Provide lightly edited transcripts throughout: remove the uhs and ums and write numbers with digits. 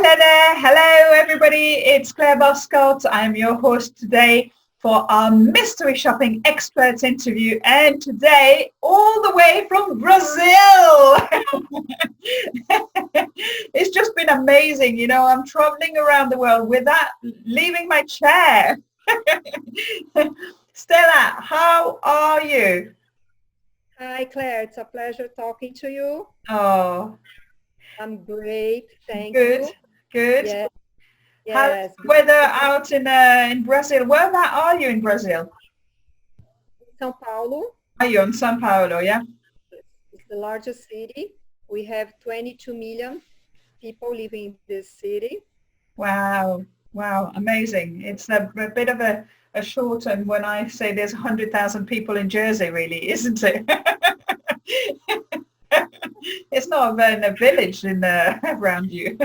Hello there. Hello, everybody. It's Claire Boscott. I'm your host today for our mystery shopping experts interview. And today, all the way from Brazil. It's just been amazing. You know, I'm traveling around the world without leaving my chair. Stella, how are you? Hi, Claire. It's a pleasure talking to you. Oh, I'm great. Thank good, you. good. Yes, How's yes. the weather out in Brazil? Where are you in Brazil? São Paulo Are you in São Paulo, yeah? is the largest city. We have 22 million people living in this city. Wow, wow, amazing. It's a bit of a shorten when I say there's 100,000 people in Jersey, really, isn't it? It's not even a village around you.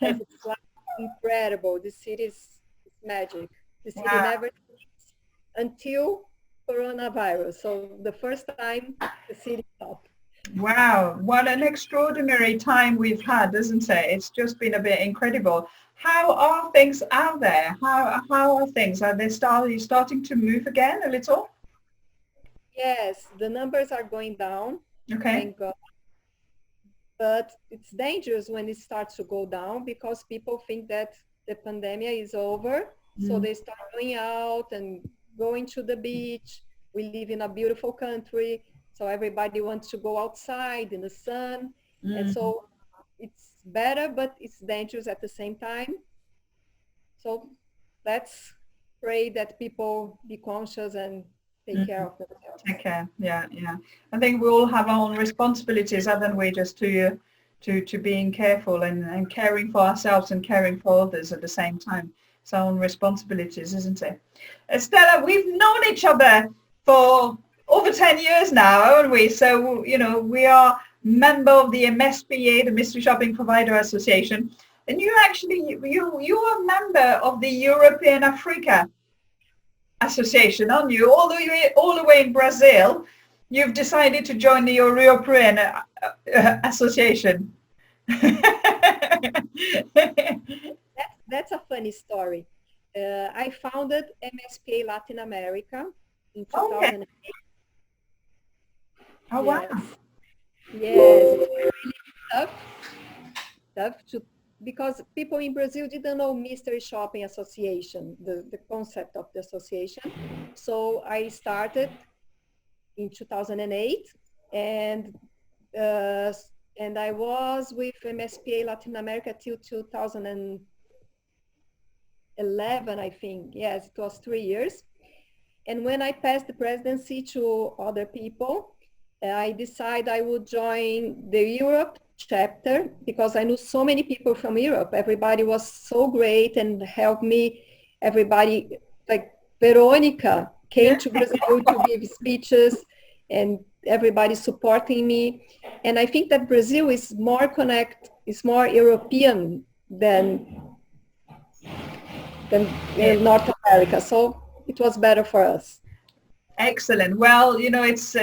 Yes, it's like incredible. The city is magic. The city Wow. never sleeps until coronavirus. So the first time the city stopped. Wow, what an extraordinary time we've had, isn't it? It's just been a bit incredible. How are things out there? How are things? Are you starting to move again a little? Yes, the numbers are going down. Okay. Thank God. But it's dangerous when it starts to go down because people think that the pandemic is over. So Mm, they start going out and going to the beach. We live in a beautiful country. So everybody wants to go outside in the sun. And mm, so it's better, but it's dangerous at the same time. So let's pray that people be conscious and take care mm. of themselves. Take care. Yeah, yeah. I think we all have our own responsibilities, haven't we? Just to being careful and caring for ourselves and caring for others at the same time. It's our own responsibilities, isn't it? Stella, we've known each other for over 10 years now, haven't we? So, you know, we are member of the MSPA, the Mystery Shopping Provider Association. And you're a member of the European Africa Association, aren't you? All the way in Brazil, you've decided to join the European Association. That's a funny story. I founded MSPA Latin America in Okay. 2008. Oh, wow. Yes, yes, it was tough, tough to because people in Brazil didn't know Mystery Shopping Association, the concept of the association. So I started in 2008, and uh, and I was with MSPA Latin America till 2011, I think. Yes, it was 3 years. And when I passed the presidency to other people, I decided I would join the Europe chapter because I knew so many people from Europe. Everybody was so great and helped me. Everybody, like Veronica, came Yeah. to Brazil to give speeches and everybody supporting me. And I think that Brazil is more European than Yeah. North America. So it was better for us. Excellent. Well, you know, it's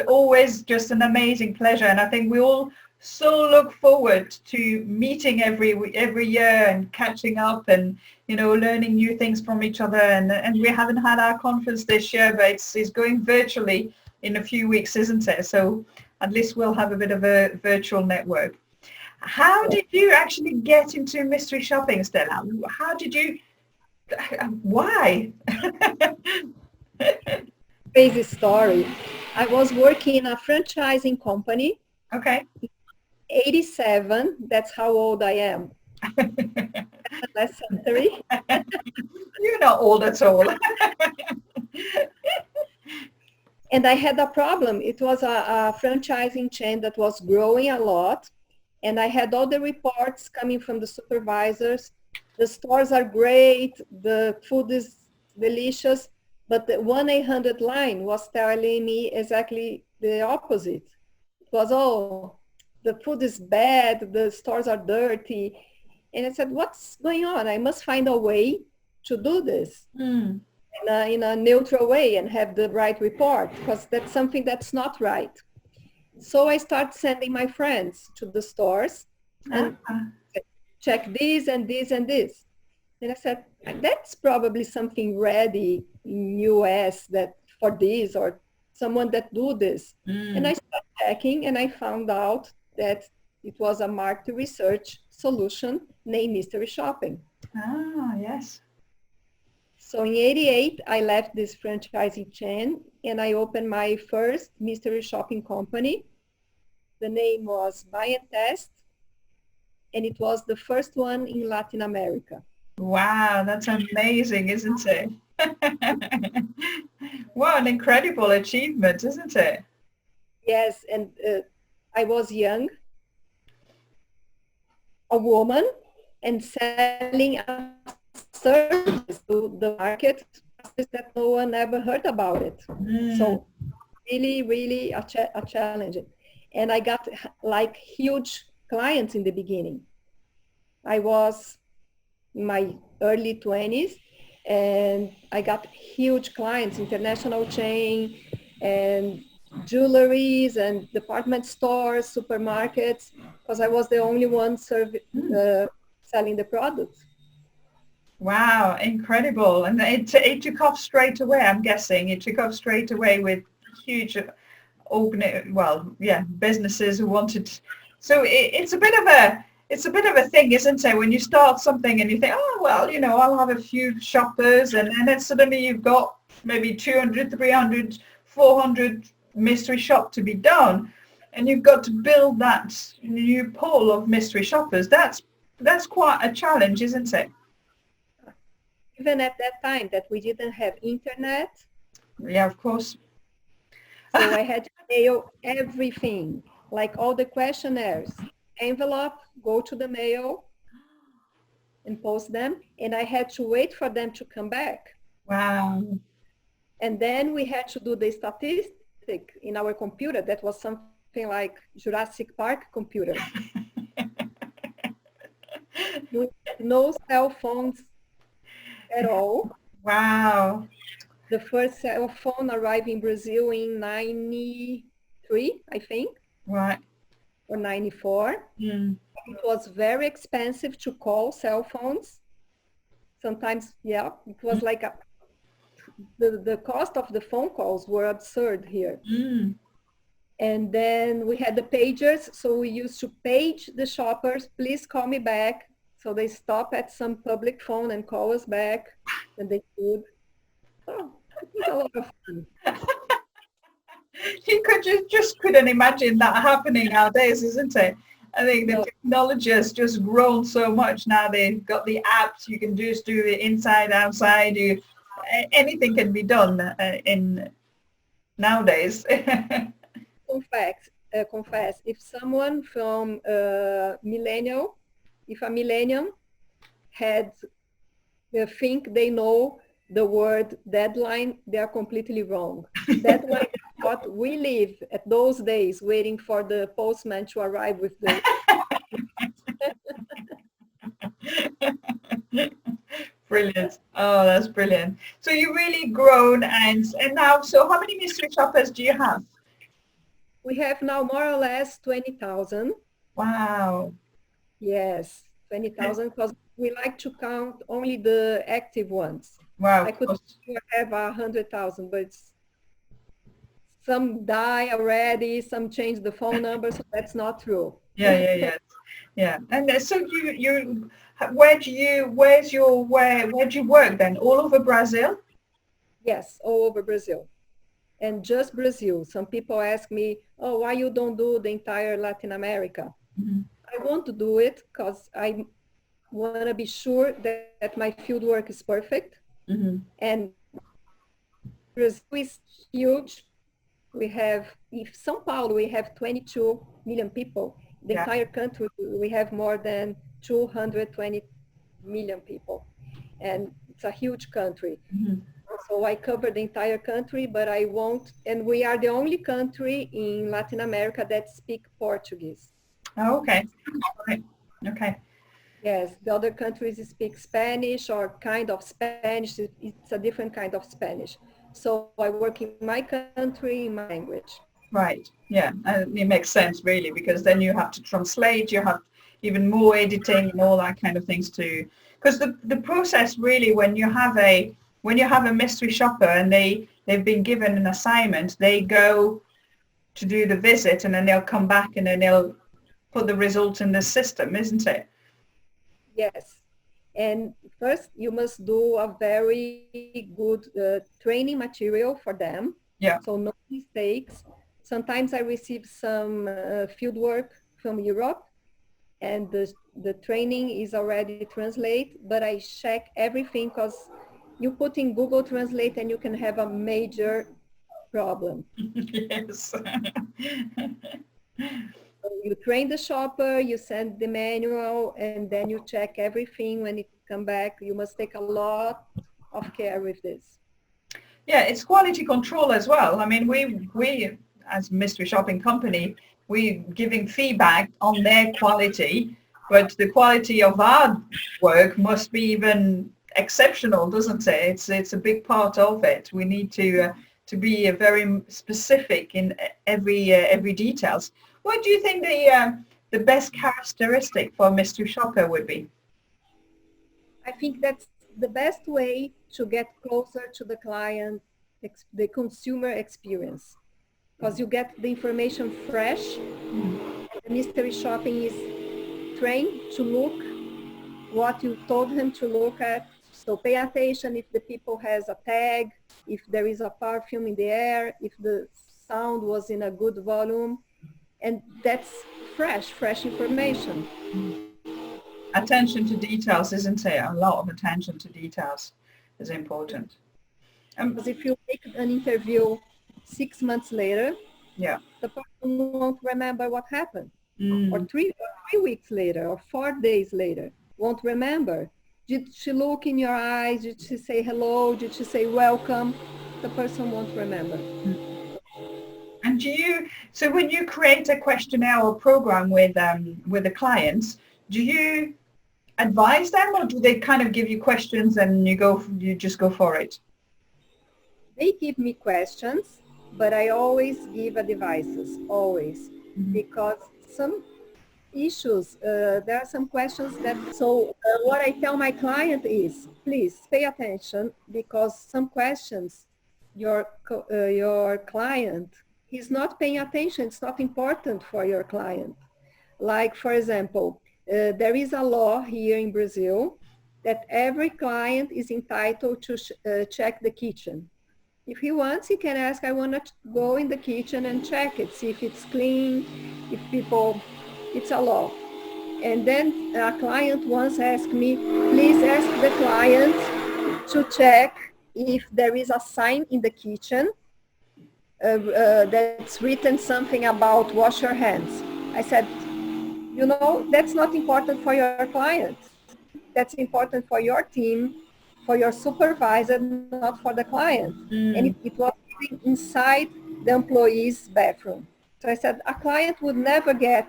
always just an amazing pleasure, and I think we all so look forward to meeting every year and catching up and learning new things from each other. And we haven't had our conference this year, but it's going virtually in a few weeks, isn't it? So at least we'll have a bit of a virtual network. How did you actually get into mystery shopping, Stella? How did you? Why? Crazy story. I was working in a franchising company, Okay. 87, that's how old I am, last century. You're not old at all. And I had a problem. It was a franchising chain that was growing a lot. And I had all the reports coming from the supervisors. The stores are great. The food is delicious. But the 1-800 line was telling me exactly the opposite. It was, oh, the food is bad. The stores are dirty. And I said, what's going on? I must find a way to do this Mm. in a neutral way and have the right report because that's something that's not right. So I start sending my friends to the stores and Ah, check this and this and this. And I said, that's probably something ready in US that for this, or someone that do this. And I started checking and I found out that it was a market research solution named Mystery Shopping. Ah, yes. So in 88, I left this franchising chain and I opened my first mystery shopping company. The name was Buy and Test, and it was the first one in Latin America. Wow, that's amazing, isn't it? What an incredible achievement, isn't it? Yes, and I was young, a woman, and selling a service to the market that no one ever heard about it. So really, really a challenge. And I got like huge clients in the beginning. I was in my early 20s and I got huge clients, international chain and jewelries and department stores, supermarkets, because I was the only one selling the products. Wow, incredible. And it took off straight away, I'm guessing. It took off straight away with huge businesses who wanted. So it's a bit of a thing, isn't it? When you start something and you think, oh, well, I'll have a few shoppers, and then suddenly you've got maybe 200, 300, 400 mystery shop to be done. And you've got to build that new pool of mystery shoppers. That's quite a challenge, isn't it? Even at that time that we didn't have internet. Yeah, of course. So I had to mail everything, like all the questionnaires, envelope, go to the mail and post them. And I had to wait for them to come back. Wow. And then we had to do the statistic in our computer. That was something like Jurassic Park computer. No cell phones at all. Wow. The first cell phone arrived in Brazil in 93, I think. Right. Or 94. It was very expensive to call cell phones. Sometimes, yeah, it was like the cost of the phone calls were absurd here. And then we had the pagers, so we used to page the shoppers, please call me back. So they stop at some public phone and call us back, and they could. Oh, it was a lot of fun. You just couldn't imagine that happening nowadays, isn't it? I think the technology has just grown so much now. They've got the apps. You can just do it inside, outside. Anything can be done in nowadays. Confess, if someone from millennial, if a millennium had think they know the word deadline, they are completely wrong. Deadline is what we live at those days, waiting for the postman to arrive with the... Brilliant. Oh, that's brilliant. So you've really grown, and now, so how many mystery shoppers do you have? We have now more or less 20,000. Wow. Yes, 20,000, because we like to count only the active ones. Wow. I could have 100,000, but some die already, some change the phone number, so that's not true. Yeah. And so where do you work then? All over Brazil? Yes, all over Brazil. And just Brazil. Some people ask me, oh, why you don't do the entire Latin America? I want to do it because I want to be sure that my field work is perfect. And Brazil is huge. We have, if São Paulo, we have 22 million people. The entire country, we have more than 220 million people. And it's a huge country. So I cover the entire country, but I won't, and we are the only country in Latin America that speak Portuguese. Oh, okay. Okay. Yes, the other countries speak Spanish or kind of Spanish. It's a different kind of Spanish. So I work in my country, in my language. Right. Yeah. And it makes sense really, because then you have to translate, you even more editing and all that kind of things too. Because the process really, when you have a mystery shopper and they've been given an assignment, they go to do the visit and then they'll come back and then they'll put the results in the system, isn't it? Yes. And first, you must do a very good training material for them. Yeah. So no mistakes. Sometimes I receive some field work from Europe, and the training is already translated, but I check everything because you put in Google Translate and you can have a major problem. Yes. So you train the shopper, you send the manual, and then you check everything when it come back. You must take a lot of care with this. Yeah, it's quality control as well. I mean, we as mystery shopping company, we giving feedback on their quality, but the quality of our work must be even exceptional, doesn't it? It's a big part of it. We need to be very specific in every details. What do you think the best characteristic for a mystery shopper would be? I think that's the best way to get closer to the client, the consumer experience, because you get the information fresh. The mystery shopping is trained to look what you told him to look at. So pay attention if the people has a tag, if there is a perfume in the air, if the sound was in a good volume, and that's fresh information. Attention to details, isn't it? A lot of attention to details is important. Because if you make an interview 6 months later, yeah, the person won't remember what happened. Or Mm. 3 weeks later, or 4 days later, won't remember. Did she look in your eyes? Did she say hello? Did she say welcome? The person won't remember. And so when you create a questionnaire or program with the clients, do you advise them, or do they kind of give you questions and you just go for it? They give me questions, but I always give advices, always, because some issues, there are some questions that, so what I tell my client is, please pay attention, because some questions, your client, he's not paying attention, it's not important for your client. Like, for example, there is a law here in Brazil that every client is entitled to check the kitchen. If he wants, he can ask, I want to go in the kitchen and check it, see if it's clean, if people, it's a law. And then a client once asked me, please ask the client to check if there is a sign in the kitchen that's written something about wash your hands. I said, you know, that's not important for your client. That's important for your team, for your supervisor, not for the client. And it was inside the employee's bathroom. So I said, a client would never get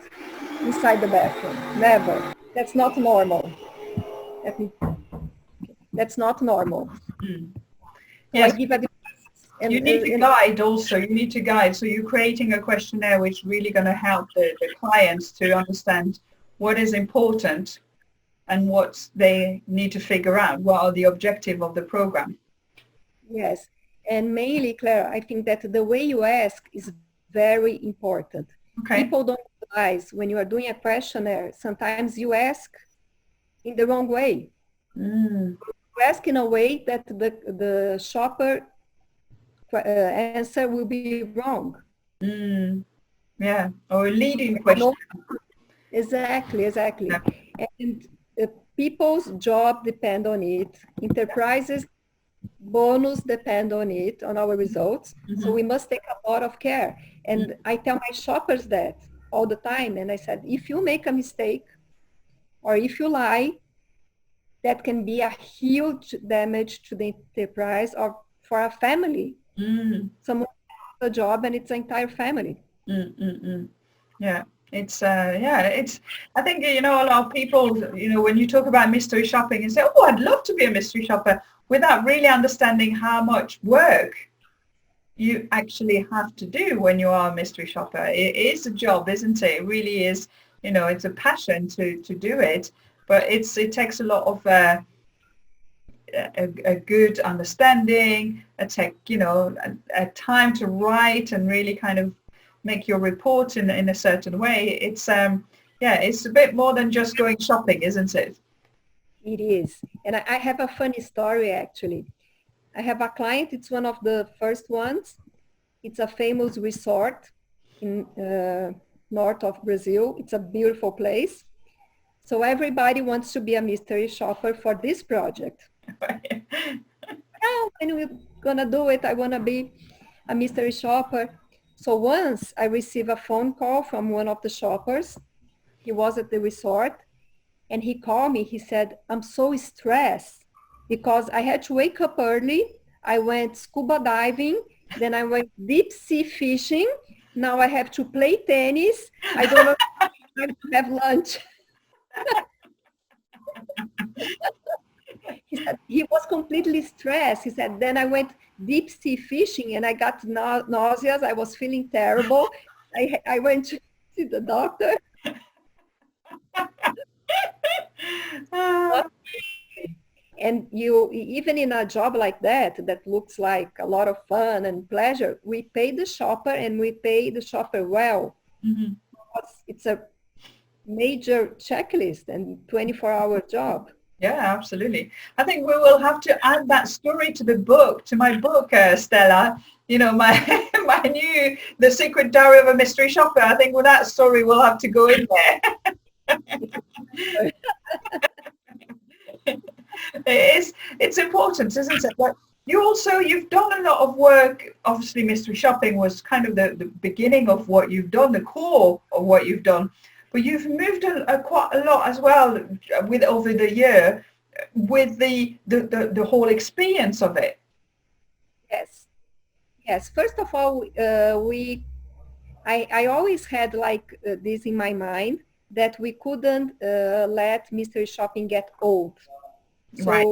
inside the bathroom, never. That's not normal. That's not normal. Yes. So I give advice. And, you need to guide also, you need to guide. So you're creating a questionnaire which is really going to help the clients to understand what is important and what they need to figure out. What are the objectives of the program? Yes. And mainly, Claire, I think that the way you ask is very important. Okay. People don't realize when you are doing a questionnaire, sometimes you ask in the wrong way. You ask in a way that the shopper answer will be wrong. Yeah, or a leading question. Exactly. Yeah. And people's job depend on it. Enterprises bonus depend on it, on our results. So we must take a lot of care. And I tell my shoppers that all the time. And I said, if you make a mistake or if you lie, that can be a huge damage to the enterprise or for a family. Someone has a job and it's an entire family. Yeah. It's I think, you know, a lot of people, you know, when you talk about mystery shopping and say, oh, I'd love to be a mystery shopper, without really understanding how much work you actually have to do when you are a mystery shopper. It is a job, isn't it? It really is. it's a passion to do it, but it takes a lot of a good understanding, a time to write and really kind of make your report in a certain way. It's it's a bit more than just going shopping, isn't it? It is. And I have a funny story, actually. I have a client, it's one of the first ones. It's a famous resort in north of Brazil. It's a beautiful place. So everybody wants to be a mystery shopper for this project. Oh, when we're gonna do it, I wanna be a mystery shopper. So once I received a phone call from one of the shoppers. He was at the resort and he called me. He said, I'm so stressed because I had to wake up early. I went scuba diving. Then I went deep sea fishing. Now I have to play tennis. I don't know if I have to have lunch. He said he was completely stressed. He said, then I went deep sea fishing and I got nauseous. I was feeling terrible. I went to see the doctor. And you, even in a job like that, that looks like a lot of fun and pleasure, we pay the shopper and we pay the shopper well. Mm-hmm. It's a major checklist and 24-hour job. Yeah, absolutely. I think we will have to add that story to my book, Stella. My new, The Secret Diary of a Mystery Shopper. I think with that story will have to go in there. It's important, isn't it? But you've done a lot of work. Obviously, mystery shopping was kind of the beginning of what you've done, the core of what you've done. But you've moved quite a lot as well with over the year with the whole experience of it. Yes. First of all, I always had like this in my mind that we couldn't let mystery shopping get old. So right.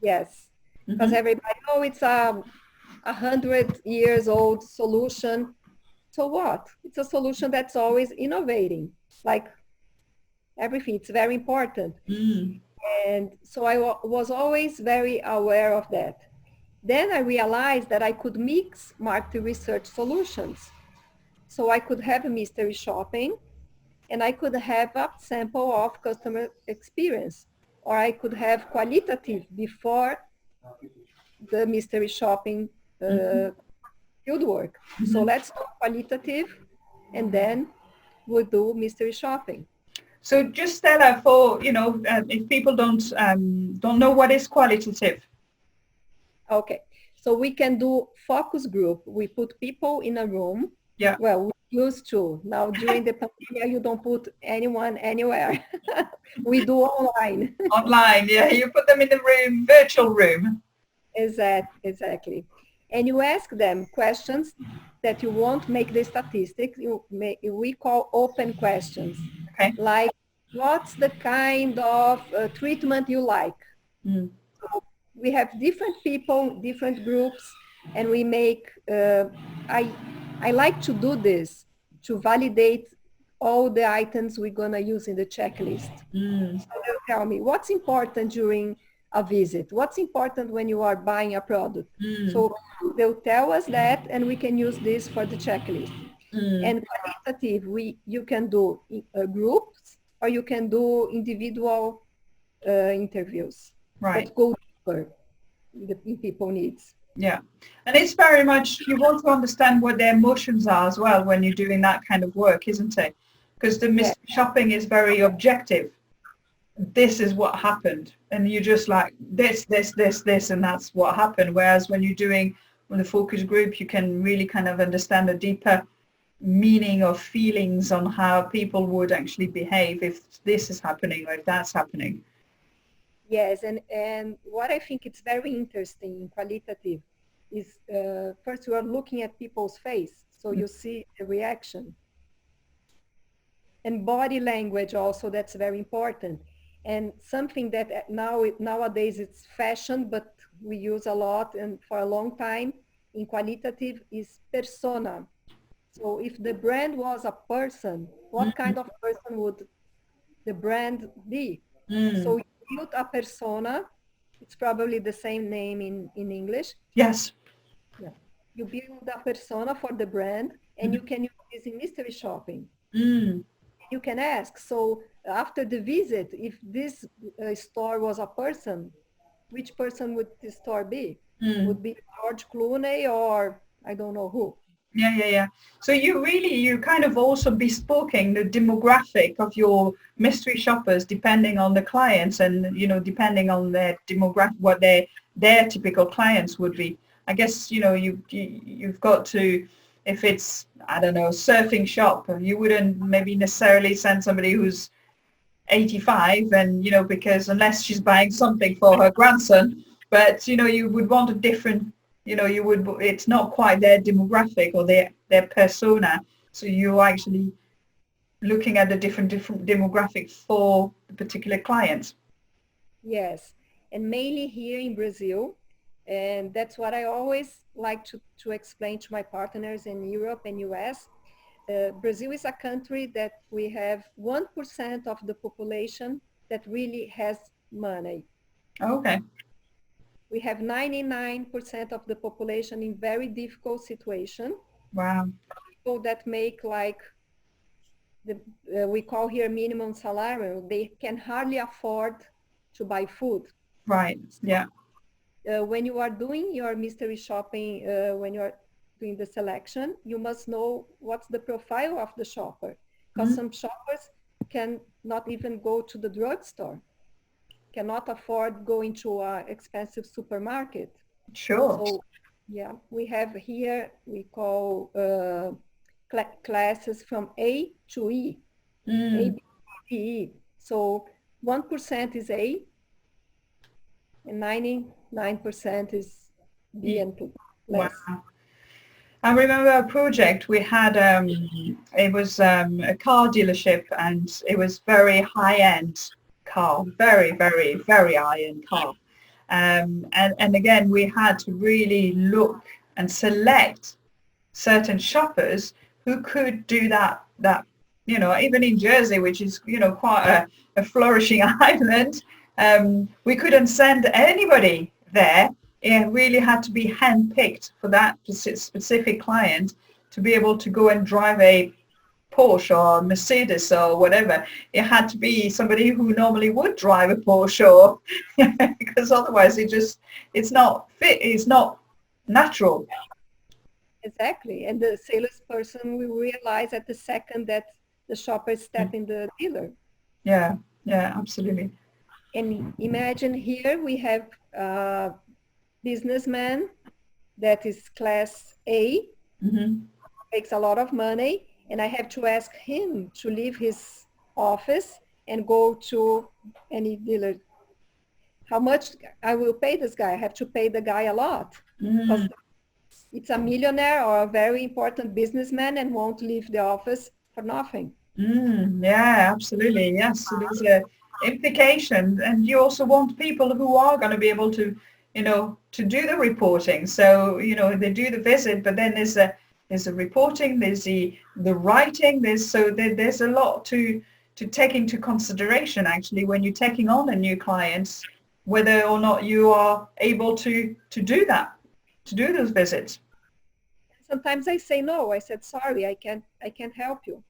Yes, because everybody, it's a 100 years old solution. So what? It's a solution that's always innovating, like everything. It's very important. And so I was always very aware of that. Then I realized that I could mix market research solutions. So I could have a mystery shopping and I could have a sample of customer experience, or I could have qualitative before the mystery shopping field work. So let's do qualitative and then we'll do mystery shopping. So just Stella, for if people don't know what is qualitative. Okay, so we can do focus group. We put people in a room. Yeah. Well, we used to. Now during the pandemic, you don't put anyone anywhere. We do online. Online, yeah. You put them in the room, virtual room. Exactly. And you ask them questions that you won't make the statistics. We call open questions. Okay. Like, what's the kind of treatment you like? So we have different people, different groups, and we make, I like to do this to validate all the items we're going to use in the checklist. So they'll tell me what's important during a visit, what's important when you are buying a product. So they'll tell us that, and we can use this for the checklist. And qualitative, you can do groups or you can do individual interviews. Right. That go deeper in people needs. Yeah. And it's very much, you want to understand what their emotions are as well when you're doing that kind of work, isn't it? Because the mystery shopping is very objective. This is what happened. And you're just like, this, and that's what happened. Whereas when you're doing the focus group, you can really kind of understand a deeper meaning of feelings on how people would actually behave if this is happening or if that's happening. Yes, and what I think it's very interesting in qualitative is first you are looking at people's face, so you see the reaction. And body language also, that's very important. And something that nowadays it's fashion, but we use a lot and for a long time in qualitative is persona. So if the brand was a person, what kind of person would the brand be? So you build a persona. It's probably the same name in English. Yes. Yeah. You build a persona for the brand, and you can use this in mystery shopping. You can ask, so after the visit, if this store was a person, which person would the store be? Would be George Clooney or I don't know who. Yeah. So you kind of also bespoking the demographic of your mystery shoppers depending on the clients and, depending on their demographic, what their typical clients would be. I guess, you've got to, if it's, I don't know, surfing shop, you wouldn't maybe necessarily send somebody who's 85 and, because unless she's buying something for her grandson, but, you would want a different, it's not quite their demographic or their persona. So you're actually looking at the different demographic for the particular client. Yes, and mainly here in Brazil. And that's what I always like to explain to my partners in Europe and US. Brazil is a country that we have 1% of the population that really has money. Okay. We have 99% of the population in very difficult situation. Wow. People that make like we call here minimum salary, they can hardly afford to buy food. Right. Yeah. When you are doing your mystery shopping, when you are doing the selection, you must know what's the profile of the shopper, because some shoppers can not even go to the drugstore, cannot afford going to an expensive supermarket. Sure. So yeah, we have here, we call classes from A to E, A, B, C, E. So 1% is A, and 99% is B and less. Wow. I remember a project we had, it was a car dealership and it was very high-end car, very, very, very high-end car. And again, we had to really look and select certain shoppers who could do that, even in Jersey, which is, quite a flourishing island, we couldn't send anybody there. It really had to be handpicked for that specific client to be able to go and drive a Porsche or Mercedes or whatever. It had to be somebody who normally would drive a Porsche or because otherwise it's not fit, it's not natural. Exactly. And the salesperson will realize at the second that the shopper step in the dealer. Yeah, absolutely. And imagine here we have a businessman that is class A, makes a lot of money, and I have to ask him to leave his office and go to any dealer. How much I will pay this guy? I have to pay the guy a lot because it's a millionaire or a very important businessman and won't leave the office for nothing. Yeah, absolutely. Yes, so there's a implication, and you also want people who are going to be able to, to do the reporting. So, they do the visit, but then there's a reporting, there's the writing, there's a lot to take into consideration actually when you're taking on a new client, whether or not you are able to do that, to do those visits. Sometimes I say no. I said, sorry, I can't help you.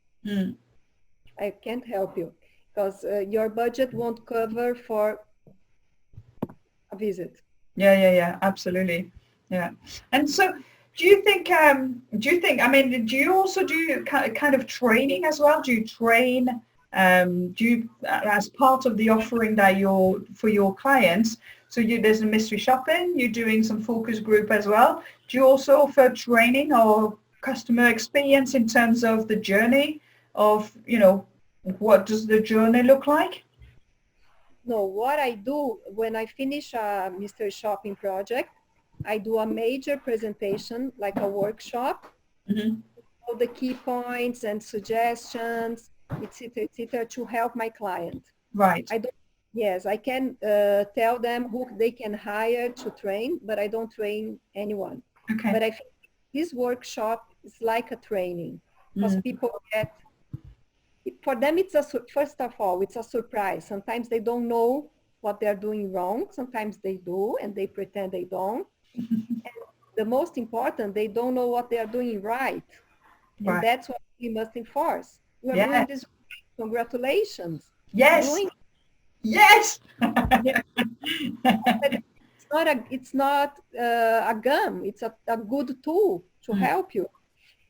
I can't help you because your budget won't cover for a visit. Yeah, absolutely. Yeah. And so do you think, I mean, do you also do kind of training as well? Do you train, do you, as part of the offering that for your clients, so there's a mystery shopping, you're doing some focus group as well. Do you also offer training or customer experience in terms of the journey of, what does the journey look like? No, what I do when I finish a mystery shopping project, I do a major presentation, like a workshop, all the key points and suggestions, etc., to help my client. Right. Yes, I can tell them who they can hire to train, but I don't train anyone. Okay. But I think this workshop is like a training because people get For them, first of all, it's a surprise. Sometimes they don't know what they're doing wrong. Sometimes they do, and they pretend they don't. And the most important, they don't know what they are doing right. And Right. that's what we must enforce. You are Yeah. doing this. Congratulations. Keep Yes. doing it. Yes. Yeah. It's not a gum. It's a good tool to Mm. help you.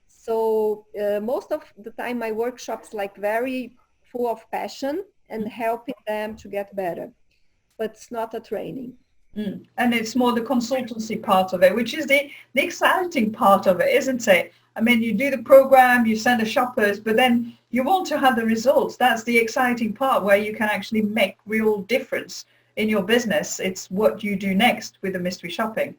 So most of the time my workshops like very full of passion and helping them to get better, but it's not a training. Mm. And it's more the consultancy part of it, which is the exciting part of it, isn't it? I mean, you do the program, you send the shoppers, but then you want to have the results. That's the exciting part where you can actually make real difference in your business. It's what you do next with the mystery shopping.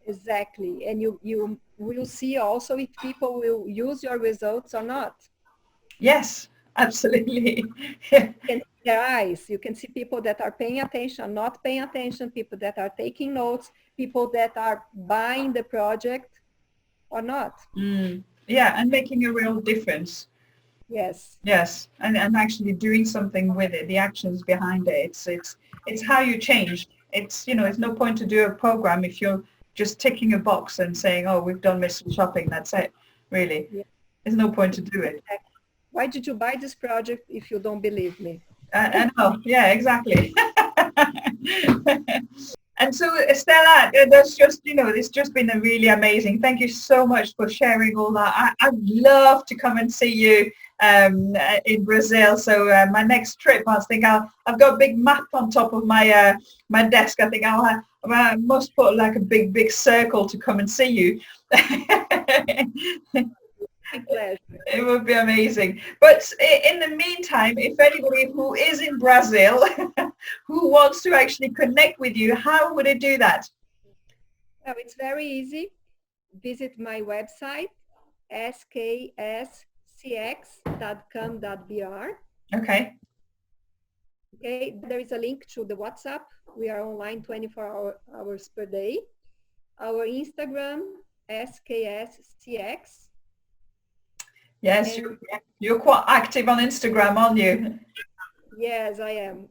Exactly. And you will see also if people will use your results or not. Yes, absolutely. You can see their eyes. You can see people that are paying attention, not paying attention, people that are taking notes, people that are buying the project or not. Mm. Yeah, and making a real difference. Yes. Yes, and actually doing something with it, the actions behind it. It's how you change. It's, you know, it's no point to do a program if you're just ticking a box and saying, oh, we've done mystery shopping, that's it, really. Yeah. There's no point to do it. Why did you buy this project if you don't believe me? I know, yeah, exactly. And so, Stella, that's just, you know, it's just been a really amazing. Thank you so much for sharing all that. I'd love to come and see you in Brazil. So my next trip, I think I've got a big map on top of my my desk. I think I must put like a big circle to come and see you. Big pleasure. It would be amazing. But in the meantime, if anybody who is in Brazil who wants to actually connect with you, how would it do that? Well, it's very easy. Visit my website, skscx.com.br. Okay. Okay, there is a link to the WhatsApp. We are online 24 hours per day. Our Instagram, SKSCX. Yes, you're quite active on Instagram, aren't you? Yes, I am.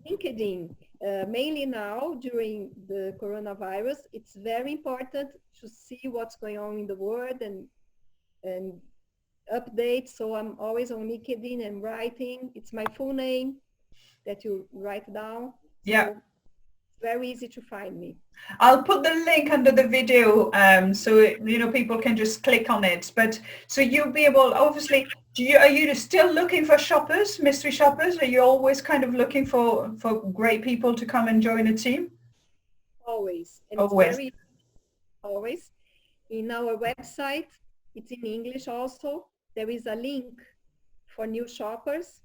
LinkedIn, mainly now during the coronavirus, it's very important to see what's going on in the world and updates. So I'm always on LinkedIn and writing. It's my full name that you write down. So Yeah. it's very easy to find me. I'll put the link under the video so you know people can just click on it. But so you'll be able, obviously, are you still looking for shoppers, mystery shoppers? Are you always kind of looking for great people to come and join a team? Always. And Always. it's very always. In our website, it's in English also. There is a link for new shoppers.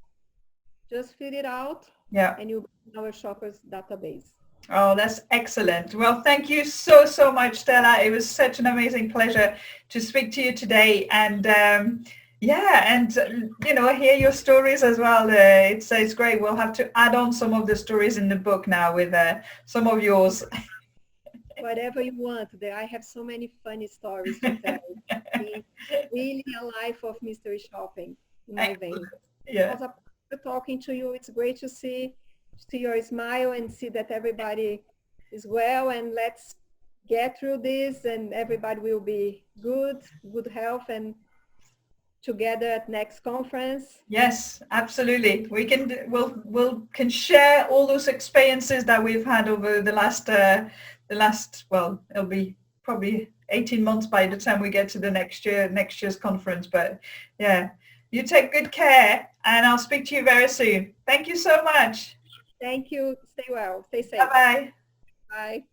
Just fill it out. Yeah. And you'll be in our shoppers database. Oh, that's excellent. Well, thank you so much, Stella. It was such an amazing pleasure to speak to you today. And yeah, and you know, hear your stories as well. It's great. We'll have to add on some of the stories in the book now with some of yours. Whatever you want. I have so many funny stories to tell. It's really a life of mystery shopping in my vein. Yeah. It was a pleasure talking to you. It's great to see your smile and see that everybody is well, and let's get through this and everybody will be good health and together at next conference. Yes, absolutely. We'll can share all those experiences that we've had over the last well, it'll be probably 18 months by the time we get to the next year's conference. But yeah, you take good care and I'll speak to you very soon. Thank you so much. Thank you. Stay well. Stay safe. Bye-bye. Bye.